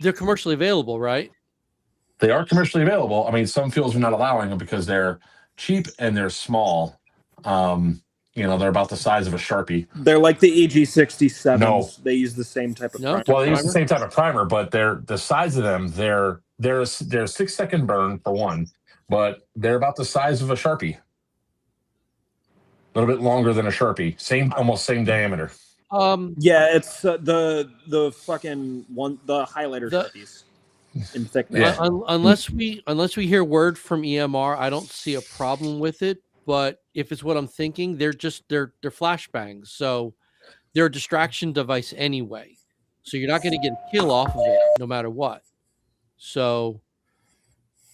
they're commercially available, right? They are commercially available. I mean, some fields are not allowing them because they're cheap and they're small. They're about the size of a Sharpie. They're like the EG67s. No. They use the same type of primer. Well, they use the same type of primer, but the size of them, they're a 6-second burn for one, but they're about the size of a Sharpie. A little bit longer than a Sharpie. Almost same diameter. Yeah, it's the fucking one, the highlighter The- Sharpies in thickness. Yeah. unless we hear word from EMR, I don't see a problem with it. But if it's what I'm thinking, they're flashbangs, so they're a distraction device anyway. So you're not going to get a kill off of it, no matter what. So,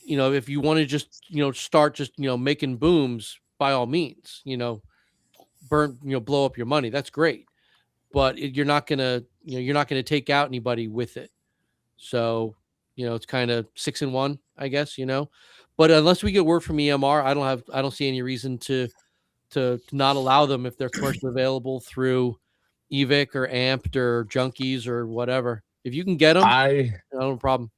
if you want to just start just making booms, by all means, blow up your money. That's great, but you're not gonna take out anybody with it. So, it's kind of 6-in-1, I guess. But unless we get word from EMR, I don't see any reason to not allow them if they're commercially available through Evic or Amped or Junkies or whatever. If you can get them, no problem.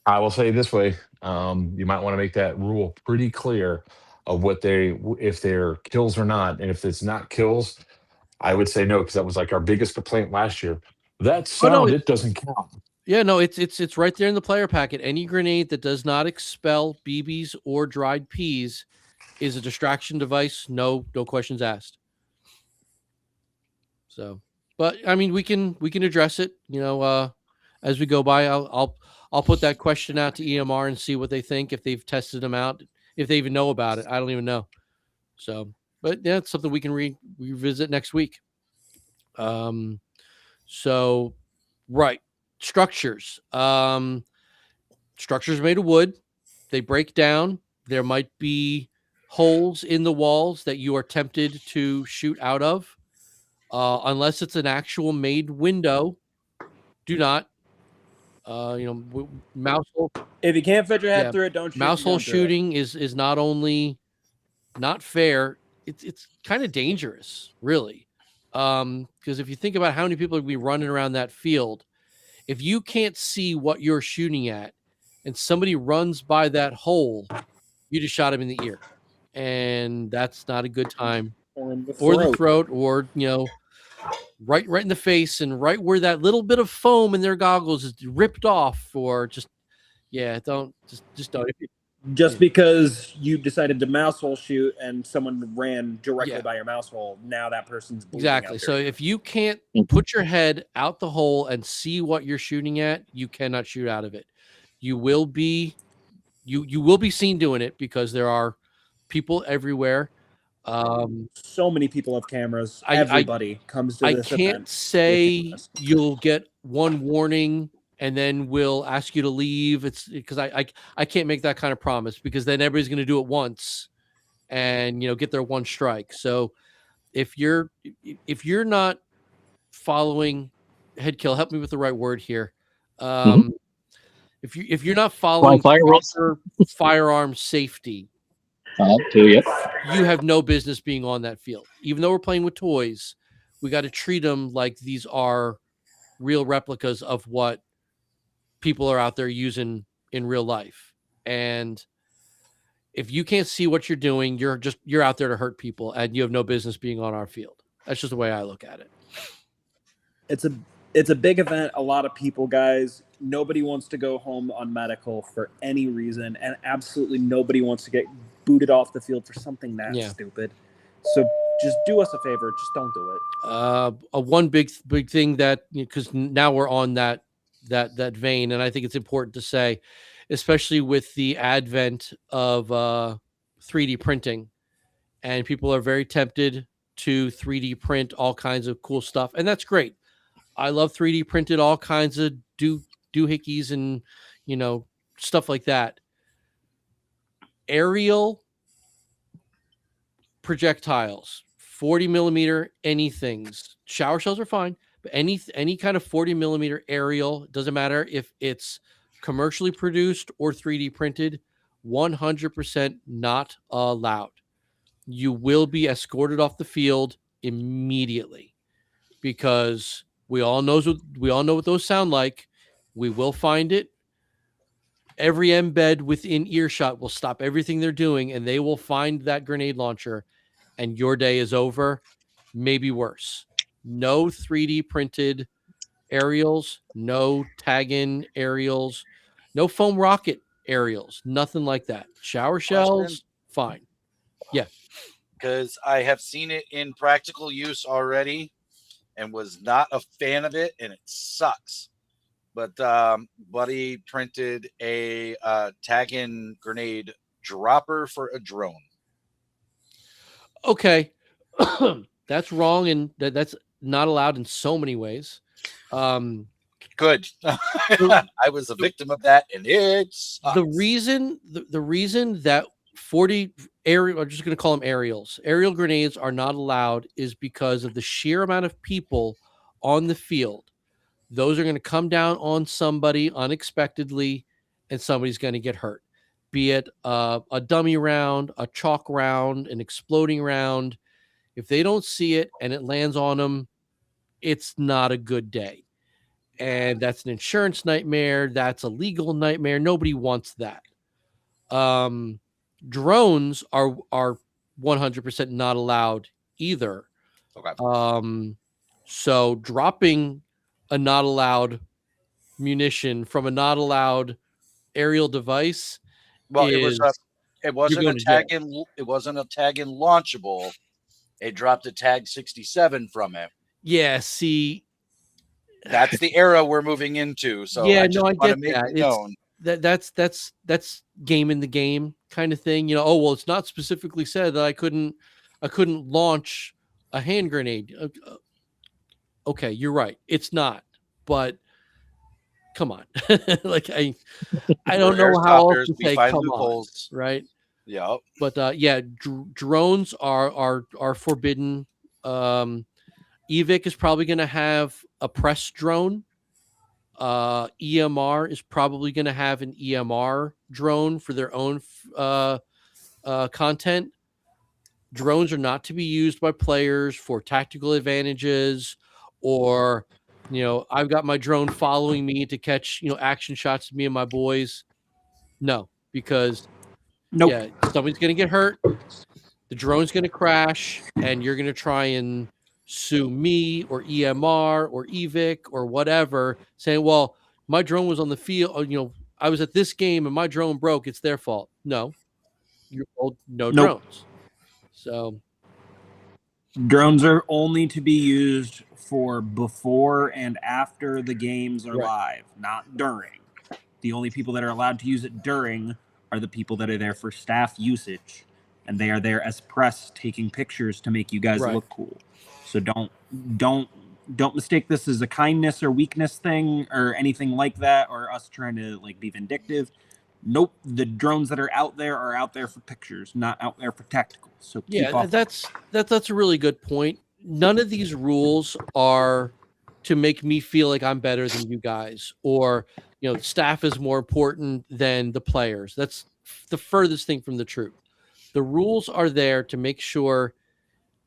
I will say this way: you might want to make that rule pretty clear of if they're kills or not, and if it's not kills, I would say no, because that was like our biggest complaint last year. That sound, it doesn't count. Yeah, no, it's right there in the player packet. Any grenade that does not expel BBs or dried peas is a distraction device. No questions asked. So, but I mean, we can address it. As we go by, I'll put that question out to EMR and see what they think, if they've tested them out, if they even know about it. I don't even know. So, but yeah, it's something we can revisit next week. So, right. Structures. Structures made of wood. They break down. There might be holes in the walls that you are tempted to shoot out of. Unless it's an actual made window, do not. Mouse hole. If you can't fit your head through it, don't shoot. Mouse hole shooting is not only not fair, it's kind of dangerous, really. Because if you think about how many people would be running around that field, if you can't see what you're shooting at and somebody runs by that hole, you just shot him in the ear. And that's not a good time. Or in the throat, or right in the face, and right where that little bit of foam in their goggles is ripped off, or just don't. Just because you decided to mouse hole shoot and someone ran directly by your mouse hole, now that person's bleeding exactly. out So if you can't put your head out the hole and see what you're shooting at, you cannot shoot out of it. You will be seen doing it, because there are people everywhere. So many people have cameras. Everybody comes to this event. I can't say you'll get one warning and then we'll ask you to leave. It's because I can't make that kind of promise, because then everybody's going to do it once and get their one strike. So if you're not following head kill, help me with the right word here. If you're not following proper firearm safety, you have no business being on that field. Even though we're playing with toys, we got to treat them like these are real replicas of what people are out there using in real life. And if you can't see what you're doing, you're out there to hurt people, and you have no business being on our field. That's just the way I look at it. It's a big event. A lot of people, guys. Nobody wants to go home on medical for any reason, and absolutely nobody wants to get booted off the field for something that stupid. So just do us a favor. Just don't do it. One big thing that, because now we're on that vein, and I think it's important to say, especially with the advent of 3D printing, and people are very tempted to 3D print all kinds of cool stuff, and that's great. I love 3D printed all kinds of doohickeys and stuff like that. Aerial projectiles, 40 millimeter anythings. Shower shells are fine, but any kind of 40 millimeter aerial, doesn't matter if it's commercially produced or 3D printed, 100% not allowed. You will be escorted off the field immediately, because we all know what those sound like. We will find it. Every embed within earshot will stop everything they're doing, and they will find that grenade launcher, and your day is over, maybe worse. No 3D printed aerials, no tag-in aerials, no foam rocket aerials, nothing like that. Shower shells, fine. Yeah. Because I have seen it in practical use already, and was not a fan of it, and it sucks. But Buddy printed a tag-in grenade dropper for a drone. Okay. That's wrong, and that's not allowed in so many ways. Good. I was a victim of that, and it sucks. The reason that 40 aerial, I'm just going to call them aerial grenades are not allowed is because of the sheer amount of people on the field. Those are going to come down on somebody unexpectedly, and somebody's going to get hurt. Be it a dummy round, a chalk round, an exploding round. If they don't see it and it lands on them, it's not a good day. And that's an insurance nightmare. That's a legal nightmare. Nobody wants that. Drones are 100% not allowed either. Okay. So dropping a not allowed munition from a not allowed aerial device, Well, it wasn't a tag in launchable. It dropped a tag 67 from it. Yeah, see, that's the era we're moving into. So yeah, I just want to make it known. That's game in the game kind of thing. You know, oh well, it's not specifically said that I couldn't launch a hand grenade. Okay, you're right. It's not, but come on. Like I don't know how else to say come on, right? Yeah. But yeah, drones are forbidden. EVIC is probably going to have a press drone. EMR is probably going to have an EMR drone for their own content. Drones are not to be used by players for tactical advantages, or I've got my drone following me to catch action shots of me and my boys. No, because yeah, somebody's going to get hurt. The drone's going to crash, and you're going to try and sue me or EMR or EVIC or whatever, saying, well, my drone was on the field, I was at this game and my drone broke, it's their fault. No, you're told no drones. So drones are only to be used for before and after the games are live, not during. The only people that are allowed to use it during are the people that are there for staff usage, and they are there as press taking pictures to make you guys look cool. So don't mistake this as a kindness or weakness thing or anything like that, or us trying to be vindictive. Nope, the drones that are out there for pictures, not out there for tactical. So keep off. That's a really good point. None of these rules are to make me feel like I'm better than you guys, or staff is more important than the players. That's the furthest thing from the truth. The rules are there to make sure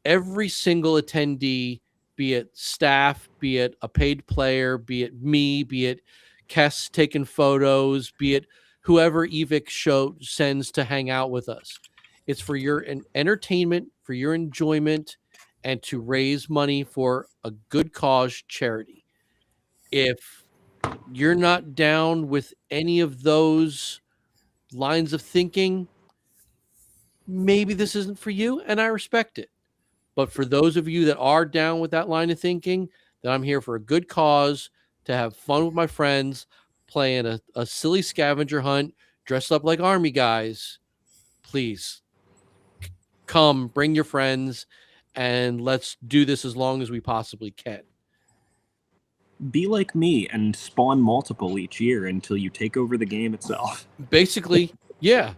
every single attendee, be it staff, be it a paid player, be it me, be it Kess taking photos, be it whoever EVIC sends to hang out with us. It's for your entertainment, for your enjoyment, and to raise money for a good cause charity. If you're not down with any of those lines of thinking, maybe this isn't for you, and I respect it. But for those of you that are down with that line of thinking, that I'm here for a good cause, to have fun with my friends, playing a silly scavenger hunt, dressed up like army guys, please come, bring your friends, and let's do this as long as we possibly can. Be like me and spawn multiple each year until you take over the game itself. Basically, yeah.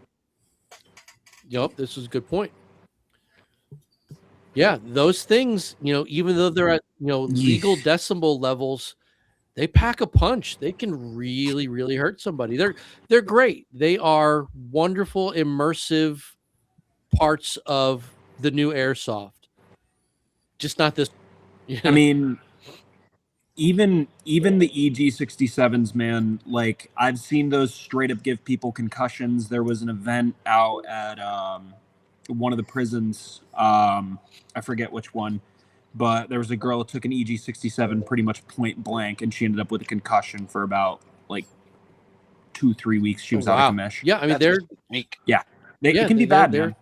Yep, this is a good point. Yeah, those things, even though they're at, legal decibel levels, they pack a punch. They can really, really hurt somebody. They're great. They are wonderful, immersive parts of the new Airsoft. Just not this. I mean, even the EG67s, man, I've seen those straight up give people concussions. There was an event out at one of the prisons. I forget which one, but there was a girl that took an EG67 pretty much point blank, and she ended up with a concussion for about 2-3 weeks. She was out of commission. Yeah, I mean it can be bad. They're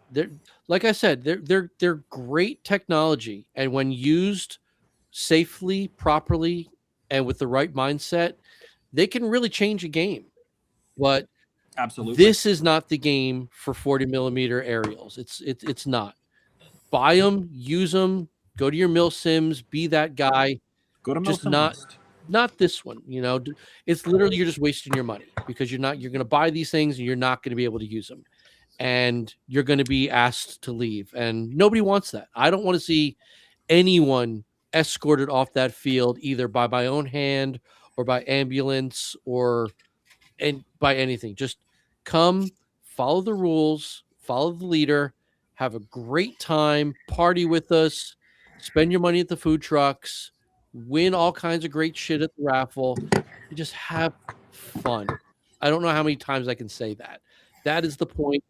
like I said, they're great technology, and when used safely, properly, and with the right mindset, they can really change a game. But Absolutely. this is not the game for 40 millimeter aerials. It's not. Buy them, use them, go to your mil sims, be that guy. Go to Just Milsim not this one. It's literally you're just wasting your money because you're going to buy these things and you're not going to be able to use them, and you're going to be asked to leave, and nobody wants that. I don't want to see anyone escorted off that field either by my own hand or by ambulance or by anything. Just come, follow the rules, follow the leader, have a great time, party with us, spend your money at the food trucks, win all kinds of great shit at the raffle, and just have fun. I don't know how many times I can say that. That is the point.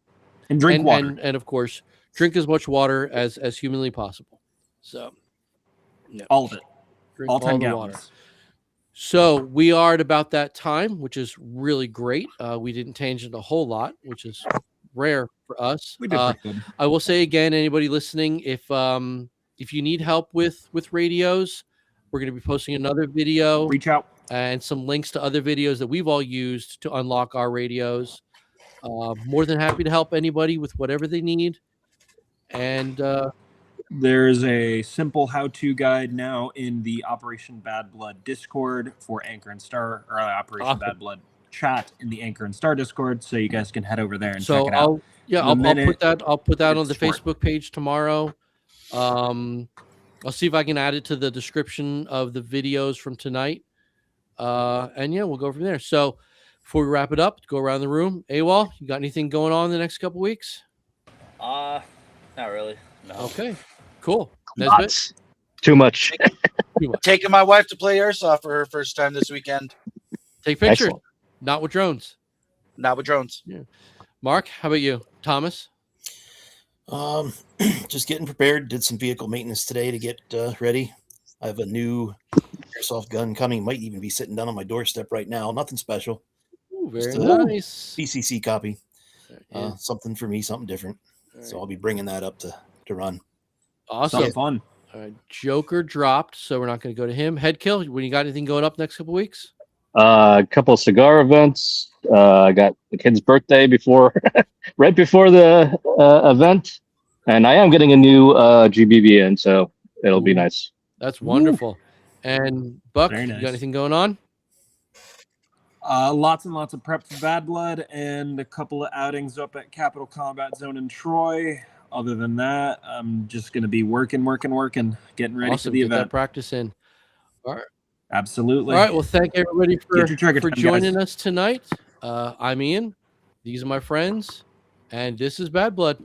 and drink water. And of course, drink as much water as humanly possible. So, yeah, all of it. drink All 10 the gallons. water. So we are at about that time, which is really great. We didn't tangent a whole lot, which is rare for us. We did pretty good. I will say again, anybody listening, if you need help with radios, we're going to be posting another video. Reach out. And some links to other videos that we've all used to unlock our radios. More than happy to help anybody with whatever they need. And there's a simple how-to guide now in the Operation Bad Blood Discord for Anchor and Star, or Operation Bad Blood chat in the Anchor and Star Discord, so you guys can head over there and check it out. I'll put that on the Facebook page tomorrow. I'll see if I can add it to the description of the videos from tonight. And yeah, we'll go from there. So before we wrap it up, go around the room. AWOL, you got anything going on in the next couple weeks? Not really. No. Okay, cool. Nesbitt? Too much. Taking my wife to play Airsoft for her first time this weekend. Take pictures. Excellent. Not with drones. Not with drones. Yeah. Mark, how about you? Thomas? Just getting prepared. Did some vehicle maintenance today to get ready. I have a new airsoft gun coming. Might even be sitting down on my doorstep right now. Nothing special. Ooh, very Just a nice. BCC copy. Yeah. Something for me, something different. All So right. I'll be bringing that up to run. Awesome. Something fun. All right. Joker dropped, so we're not going to go to him. Headkill, when you got anything going up next couple weeks? A couple of cigar events. I got the kid's birthday right before the event, and I am getting a new GBB in, so it'll be nice. That's wonderful. And Buck, Very you nice. got anything going on? Lots and lots of prep for Bad Blood and a couple of outings up at Capital Combat Zone in Troy. Other than that, I'm just going to be working, getting ready Awesome. for the Get that event. practice in. All right. Absolutely. All right. Well, thank everybody Get your trigger for time, joining guys. us tonight. I'm Ian. These are my friends, and this is Bad Blood.